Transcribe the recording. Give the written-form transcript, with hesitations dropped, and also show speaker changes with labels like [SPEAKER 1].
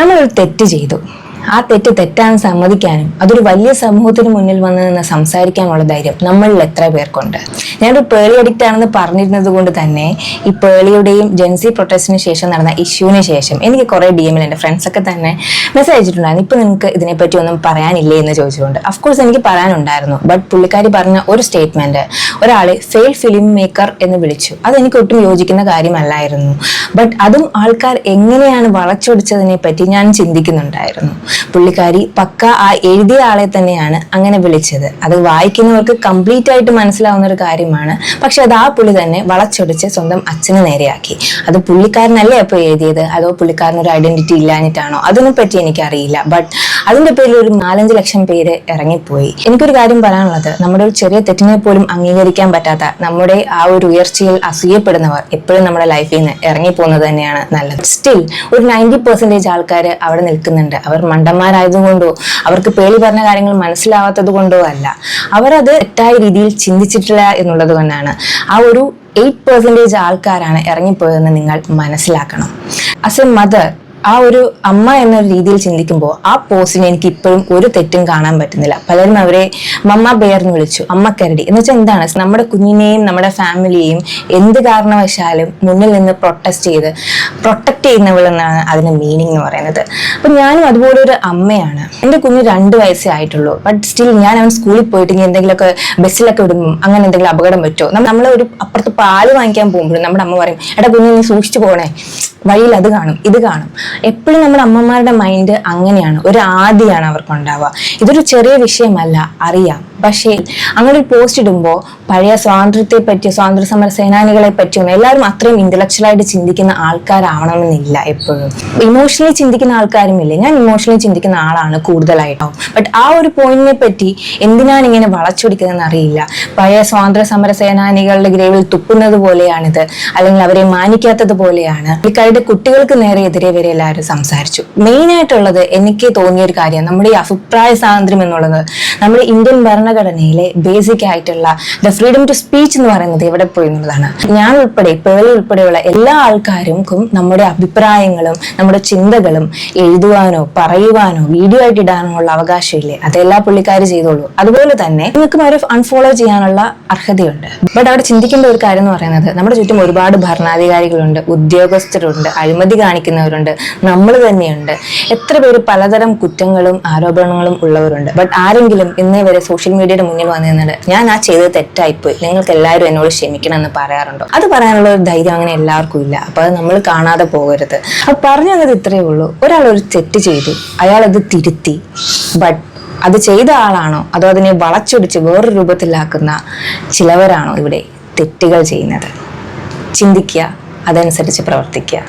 [SPEAKER 1] നമ്മളൊരു തെറ്റ് ചെയ്തു. ആ തെറ്റ് തെറ്റാന്ന് സമ്മതിക്കാനും അതൊരു വലിയ സമൂഹത്തിന് മുന്നിൽ വന്ന് നിന്ന് സംസാരിക്കാനുള്ള ധൈര്യം നമ്മളിൽ എത്ര പേർക്കുണ്ട്? ഞാനൊരു പേളി അഡിക്റ്റ് ആണെന്ന് പറഞ്ഞിരുന്നത് കൊണ്ട് തന്നെ ഈ പേളിയുടെയും ജെൻസി പ്രൊട്ടസ്റ്റിന് ശേഷം നടന്ന ഇഷ്യൂവിന് ശേഷം എനിക്ക് കുറെ DM-ൽ എൻ്റെ ഫ്രണ്ട്സൊക്കെ തന്നെ മെസ്സേജ് അയച്ചിട്ടുണ്ടായിരുന്നു. ഇപ്പൊ നിങ്ങൾക്ക് ഇതിനെപ്പറ്റി ഒന്നും പറയാനില്ലേ എന്ന് ചോദിച്ചുകൊണ്ട്. അഫ്കോഴ്സ് എനിക്ക് പറയാനുണ്ടായിരുന്നു. ബട്ട് പുള്ളിക്കാരി പറഞ്ഞ ഒരു സ്റ്റേറ്റ്മെന്റ് ഒരാളെ ഫെയിൽ ഫിലിം മേക്കർ എന്ന് വിളിച്ചു. അതെനിക്ക് ഒട്ടും യോജിക്കുന്ന കാര്യമല്ലായിരുന്നു. ബട്ട് അതും ആൾക്കാർ എങ്ങനെയാണ് വളച്ചൊടിച്ചതിനെ പറ്റി ഞാൻ ചിന്തിക്കുന്നുണ്ടായിരുന്നു. പുള്ളിക്കാരി പക്ക ആ എഴുതിയ ആളെ തന്നെയാണ് അങ്ങനെ വിളിച്ചത്. അത് വായിക്കുന്നവർക്ക് കംപ്ലീറ്റ് ആയിട്ട് മനസ്സിലാവുന്ന ഒരു കാര്യമാണ്. പക്ഷെ അത് ആ പുള്ളി തന്നെ വളച്ചൊടിച്ച് സ്വന്തം അച്ഛന് നേരെയാക്കി. അത് പുള്ളിക്കാരനല്ലേ അപ്പൊ എഴുതിയത്, അതോ പുള്ളിക്കാരനൊരു ഐഡന്റിറ്റി ഇല്ലാഞ്ഞിട്ടാണോ, അതിനെ പറ്റി എനിക്കറിയില്ല. ബട്ട് അതിന്റെ പേരിൽ ഒരു 4-5 ലക്ഷം പേര് ഇറങ്ങിപ്പോയി. എനിക്കൊരു കാര്യം പറയാനുള്ളത്, നമ്മുടെ ഒരു ചെറിയ തെറ്റിനെ പോലും അംഗീകരിക്കാൻ പറ്റാത്ത, നമ്മുടെ ആ ഒരു ഉയർച്ചയിൽ അസൂയപ്പെടുന്നവർ എപ്പോഴും നമ്മുടെ ലൈഫിൽ നിന്ന് ഇറങ്ങിപ്പോകുന്നത് തന്നെയാണ് നല്ലത്. സ്റ്റിൽ ഒരു 90% ആൾക്കാർ അവിടെ നിൽക്കുന്നുണ്ട്. അവർ മണ്ടന്മാരായതുകൊണ്ടോ അവർക്ക് പേളി പറഞ്ഞ കാര്യങ്ങൾ മനസ്സിലാവാത്തത് കൊണ്ടോ അല്ല, അവരത് തെറ്റായ രീതിയിൽ ചിന്തിച്ചിട്ടില്ല എന്നുള്ളത് കൊണ്ടാണ്. ആ ഒരു 8% ആൾക്കാരാണ് ഇറങ്ങിപ്പോയതെന്ന് നിങ്ങൾ മനസ്സിലാക്കണം. ആസ് എ മദർ, ആ ഒരു അമ്മ എന്ന രീതിയിൽ ചിന്തിക്കുമ്പോൾ ആ പോസ്റ്റിന് എനിക്ക് ഇപ്പോഴും ഒരു തെറ്റും കാണാൻ പറ്റുന്നില്ല. പലരും അവരെ മമ്മ ബെയർ എന്ന് വിളിച്ചു, അമ്മക്കരടി എന്ന് വെച്ചാൽ എന്താണ്? നമ്മുടെ കുഞ്ഞിനെയും നമ്മുടെ ഫാമിലിയെയും എന്ത് കാരണവശാലും മുന്നിൽ നിന്ന് പ്രൊട്ടക്ട് ചെയ്യുന്നവളെന്നാണ് അതിന്റെ മീനിങ് എന്ന് പറയുന്നത്. അപ്പൊ ഞാനും അതുപോലെ ഒരു അമ്മയാണ്. എൻ്റെ കുഞ്ഞ് 2 വയസ്സേ ആയിട്ടുള്ളൂ. ബട്ട് സ്റ്റിൽ ഞാൻ അവൻ സ്കൂളിൽ പോയിട്ട് എന്തെങ്കിലുമൊക്കെ ബസ്സിലൊക്കെ വിടുമ്പോൾ അങ്ങനെ എന്തെങ്കിലും അപകടം പറ്റുമോ, നമ്മൾ ഒരു അപ്പുറത്ത് പാല് വാങ്ങിക്കാൻ പോകുമ്പോഴും നമ്മുടെ അമ്മ പറയും, എടാ കുഞ്ഞ് നീ സൂക്ഷിച്ചു പോകണേ, വഴിയിൽ അത് കാണും ഇത് കാണും. എപ്പോഴും നമ്മുടെ അമ്മമാരുടെ മൈൻഡ് അങ്ങനെയാണ്, ഒരു ആദിയാണ് അവർക്കുണ്ടാവുക. ഇതൊരു ചെറിയ വിഷയമല്ല, അറിയാം. പക്ഷേ അങ്ങനെ ഒരു പോസ്റ്റ് ഇടുമ്പോൾ പഴയ സ്വാതന്ത്ര്യത്തെ പറ്റിയോ സ്വാതന്ത്ര്യ സമര സേനാനികളെ പറ്റിയോ എല്ലാവരും അത്രയും ഇന്റലക്ച്വലായിട്ട് ചിന്തിക്കുന്ന ആൾക്കാരാവണമെന്നില്ല. എപ്പോഴും ഇമോഷണലി ചിന്തിക്കുന്ന ആൾക്കാരുമില്ലേ, ഞാൻ ഇമോഷണലി ചിന്തിക്കുന്ന ആളാണ് കൂടുതലായിട്ടും. ബട്ട് ആ ഒരു പോയിന്റിനെ പറ്റി എന്തിനാണ് ഇങ്ങനെ വളച്ചൊടിക്കുന്നതെന്ന് അറിയില്ല. പഴയ സ്വാതന്ത്ര്യ സമര സേനാനികളുടെ ഗ്രേവിൽ തുപ്പുന്നത് പോലെയാണിത്, അല്ലെങ്കിൽ അവരെ മാനിക്കാത്തത് പോലെയാണ്. ഇക്കാരുടെ കുട്ടികൾക്ക് നേരെ എതിരെ വരെ എല്ലാവരും സംസാരിച്ചു. മെയിൻ ആയിട്ടുള്ളത് എനിക്ക് തോന്നിയ ഒരു കാര്യം, നമ്മുടെ ഈ അഭിപ്രായ സ്വാതന്ത്ര്യം എന്നുള്ളത് നമ്മുടെ ഇന്ത്യൻ ഭരണഘടനയിലെ ബേസിക് ആയിട്ടുള്ള ദ ഫ്രീഡം ടു സ്പീച്ച് എന്ന് പറയുന്നത് എവിടെ പോയി എന്നുള്ളതാണ്. ഞാൻ ഉൾപ്പെടെ പേളി ഉൾപ്പെടെയുള്ള എല്ലാ ആൾക്കാർക്കും നമ്മുടെ അഭിപ്രായങ്ങളും നമ്മുടെ ചിന്തകളും എഴുതുവാനോ പറയുവാനോ വീഡിയോ ആയിട്ട് ഇടാനോ ഉള്ള അവകാശമില്ലേ? അതെല്ലാ പുള്ളിക്കാർ ചെയ്തോളൂ. അതുപോലെ തന്നെ നിങ്ങൾക്കും അവരെ അൺഫോളോ ചെയ്യാനുള്ള അർഹതയുണ്ട്. ബട്ട് അവിടെ ചിന്തിക്കേണ്ട ഒരു കാര്യം എന്ന് പറയുന്നത്, നമ്മുടെ ചുറ്റും ഒരുപാട് ഭരണാധികാരികളുണ്ട്, ഉദ്യോഗസ്ഥരുണ്ട്, അഴിമതി കാണിക്കുന്നവരുണ്ട്, നമ്മൾ തന്നെയുണ്ട്. എത്ര പേര് പലതരം കുറ്റങ്ങളും ആരോപണങ്ങളും ഉള്ളവരുണ്ട്. ബട്ട് ആരെങ്കിലും ഇന്നേ വരെ സോഷ്യൽ മീഡിയയുടെ മുന്നിൽ വന്നു നിന്നിട്ട് ഞാൻ ആ ചെയ്തത് തെറ്റായിപ്പോയി, നിങ്ങൾക്ക് എല്ലാവരും എന്നോട് ക്ഷമിക്കണം എന്ന് പറയാറുണ്ടോ? അത് പറയാനുള്ള ഒരു ധൈര്യം അങ്ങനെ എല്ലാവർക്കും ഇല്ല. അപ്പൊ അത് നമ്മൾ കാണാതെ പോകരുത്. അപ്പൊ പറഞ്ഞു തന്നത് ഇത്രയേ ഉള്ളൂ. ഒരാൾ ഒരു തെറ്റ് ചെയ്തു, അയാൾ അത് തിരുത്തി. ബട്ട് അത് ചെയ്ത ആളാണോ അതോ അതിനെ വളച്ചൊടിച്ച് വേറൊരു രൂപത്തിലാക്കുന്ന ചിലവരാണോ ഇവിടെ തെറ്റുകൾ ചെയ്യുന്നത്? ചിന്തിക്കുക, അതനുസരിച്ച് പ്രവർത്തിക്കുക.